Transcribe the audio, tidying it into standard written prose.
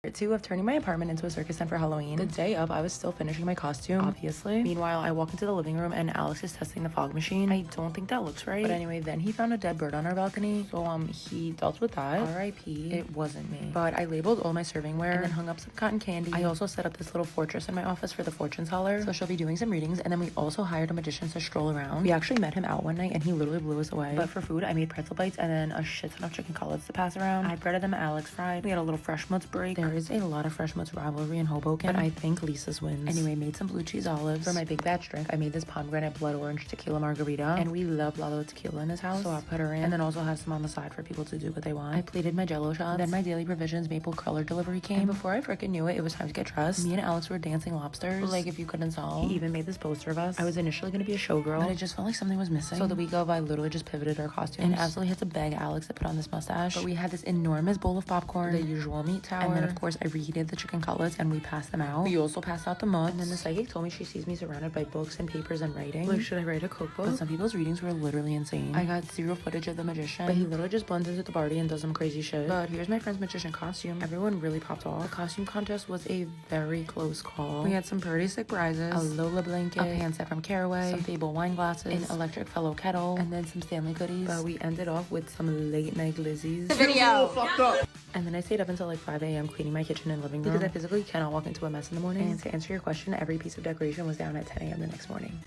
Part 2 of turning my apartment into a circus tent for Halloween. The day of, I was still finishing my costume, obviously. Meanwhile, I walk into the living room and Alex is testing the fog machine. I don't think that looks right. But anyway, then he found a dead bird on our balcony. So, he dealt with that. R.I.P. It wasn't me. But I labeled all my servingware and then hung up some cotton candy. I also set up this little fortress in my office for the fortune teller. So she'll be doing some readings. And then we also hired a magician to stroll around. We actually met him out one night and he literally blew us away. But for food, I made pretzel bites and then a shit ton of chicken cutlets to pass around. I breaded them, Alex fried. We had a little Fresh Mutts break. There is a lot of Fresh Mutts rivalry in Hoboken, but I think Lisa's wins. Anyway, made some blue cheese olives. For my big batch drink, I made this pomegranate blood orange tequila margarita. And we love Lalo tequila in this house, so I put her in. And then also have some on the side for people to do what they want. I plated my jello shots. Then my Daily Provisions maple color delivery came. And before I freaking knew it, it was time to get dressed. Me and Alex were dancing lobsters, like if you couldn't tell. He even made this poster of us. I was initially gonna be a showgirl, but it just felt like something was missing. So the week of, I literally just pivoted our costumes and absolutely had to beg Alex to put on this mustache. But we had this enormous bowl of popcorn, the usual meat tower, and then of course I reheated the chicken cutlets and we passed them out. We also passed out the mutts. And then the psychic told me she sees me surrounded by books and papers and writing. Like, should I write a cookbook? But some people's readings were literally insane. I got zero footage of the magician, but he literally just blends into the party and does some crazy shit. But here's my friend's magician costume. Everyone really popped off. The costume contest was a very close call. We had some pretty sick prizes: a Lola blanket, a pan set from Caraway, some Fable wine glasses, an electric fellow kettle, and then some Stanley goodies. But we ended off with some late night glizzies. Video. And then I stayed up until like 5 a.m. cleaning my kitchen and living room because I physically cannot walk into a mess in the morning. And to answer your question, every piece of decoration was down at 10 a.m. the next morning.